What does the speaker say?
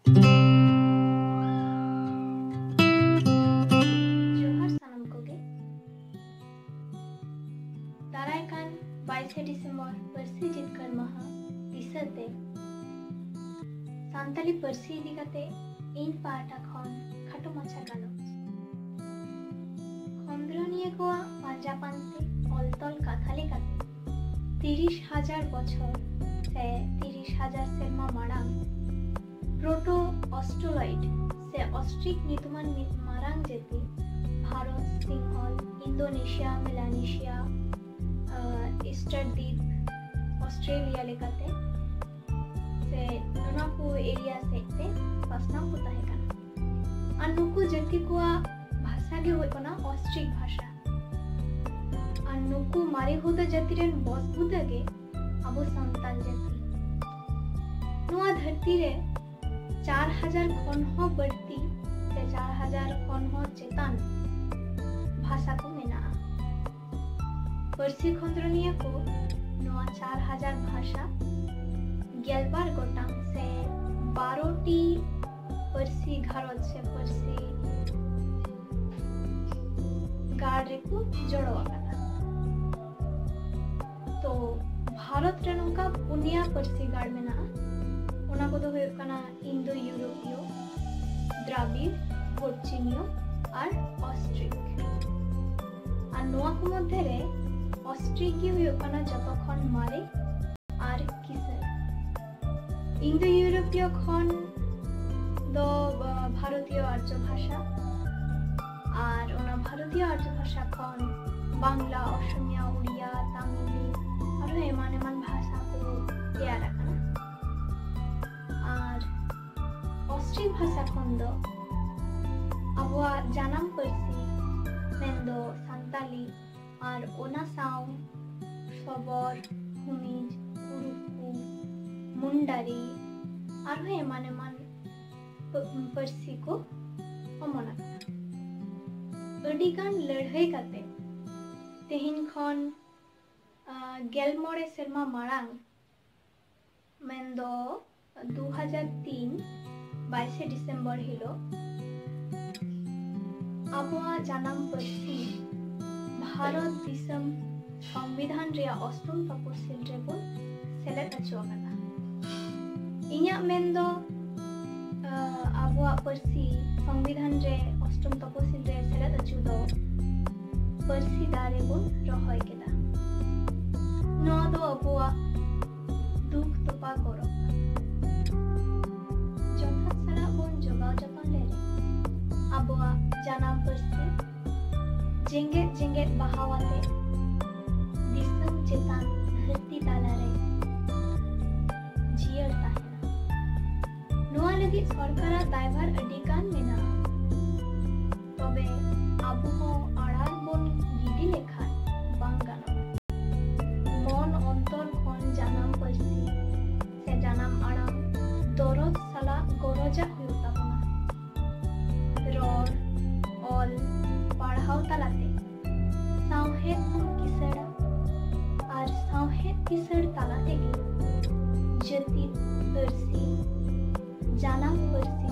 जोहार सानम कोगे दारायकान 22 डिसेम्बर ᱯᱟ.ᱨᱥᱤ ᱡᱤᱛᱠᱟ.ᱨ ᱢᱟᱦᱟ ᱫᱤᱥᱟᱹᱛᱮ ᱥᱟᱱᱛᱟᱞᱤ ᱯᱟᱹᱨᱥᱤ ᱤᱫᱤ ᱠᱟᱛᱮ ᱤᱧ ᱯᱟᱦᱴᱟ ᱠᱷᱚᱱ ᱠᱷᱟᱴᱚ ᱢᱟᱪᱷᱟ ᱜᱟᱞᱚᱪ ᱠᱷᱚᱸᱫᱽᱨᱚᱱᱤᱭᱟᱹ ᱠᱚᱣᱟᱜ ᱯᱟᱸᱡᱟ ᱯᱟᱱᱛᱮ ᱚᱞ-ᱛᱚᱞ ᱠᱟᱛᱷᱟ ᱞᱮᱠᱟᱛᱮ 30,000 বছর से 30,000 सेर्मा मारांग प्रोटो ऑस्ट्रोलॉइड से ऑस्ट्रिक ᱧᱩᱛᱩᱢᱟᱱ ᱢᱤᱫ ᱢᱟᱨᱟᱝ ᱡᱟᱹᱛᱤ ᱵᱷᱟᱨᱚᱛ, ᱥᱤᱝᱦᱚᱞ, ᱤᱱᱫᱳᱱᱮᱥᱤয়া, ᱢᱮᱞᱟᱱᱮᱥᱤয়া, ᱤᱥᱴᱟᱨ ᱫᱤᱯ, ऑस्ट्रेलिया लेकाते से ᱚᱱᱟ ᱠᱚ एरिया सेते पासनाव को ताहे काना और नुकु जाति को भाषा गे होय कना ऑस्ट्रिक भाषा और नुकु मारे होदा जाति रेन बसबुदा गे अब संताल जाति नुआ धरती रे 4,000 खन हो बढ़ती से 4,000 खन हो चेतान भाषा को मेना ᱯᱟᱹᱨᱥᱤ ᱠᱷᱚᱸᱫᱽᱨᱚᱱᱤᱭᱟᱹ ᱠᱚ नुआ 4,000 भाषा 11 गोटांग से 12टी ᱯᱟᱹᱨᱥᱤ घारज से ᱯᱟᱹᱨᱥᱤ गाड़ रे को जोड़ो आकाना तो भारत रे नोका पुनिया ᱯᱟᱹᱨᱥᱤ गाड़ मेना ओना को दो हुयो कना इंडो यूरोपीय, द्राविड़, पोर्चुगीज और ऑस्ट्रिक और नोआ को मध्य रे ऑस्ट्रिक की हुयो कना जतो खन मारे और किसर इंडो यूरोपीय खन दो भारतीय आर्य भाषा और ओना भारतीय आर्य भाषा खन बांग्ला, असमिया, उड़िया, तमिल और एमान एमान भाषा को तैयार रखना और ऑस्ट्रिक भाषा खन दो अबवा जानम ᱯᱟᱹᱨᱥᱤ मेंदो संताली और ओना साव सबोर, भूमिज, उरुकु, मुंडारी और एमान एमान ᱯᱟᱹᱨᱥᱤ को अमना अडिगान लड़ाई काते तेहिन खन 11 सेर्मा मारांग मेंदो 2003 22 डिसेम्बर हिलो आबोआ जानम ᱯᱟᱹᱨᱥᱤ भारत दिसम संविधान रे अष्टम तपसिल रे बोन सेलेद अचो आकाना इन्या मेंदो आबोआ ᱯᱟᱹᱨᱥᱤ संविधान रे अष्टम तपसिल रे सेलेद अचो दो ᱯᱟᱹᱨᱥᱤ दारे बोन रहोय केदा नोआ दो आबोआ दुख तोपा करो जथा सारा बोन जोगाव जतन ले आबोआ जानम ᱯᱟᱹᱨᱥᱤ जेंगेत जेंगेत बहावाते दिसम चेतान धरती तालारे जियर ताहेना नोआ लगी सरकारा दायभार अडिगान मेना तबे आबो हो आड़ार बोन गिडी लेखान बांग गानो मन अंतर खन जानम ᱯᱟᱹᱨᱥᱤ से जानम आड़ाम दरद साला गरजा हुयो ताबोना रोड ऑल पढ़ाव तालाते सावहेद किसड़ और सावहेद किसड़ तालाते गे जति ᱯᱟᱹᱨᱥᱤ जानम ᱯᱟᱹᱨᱥᱤ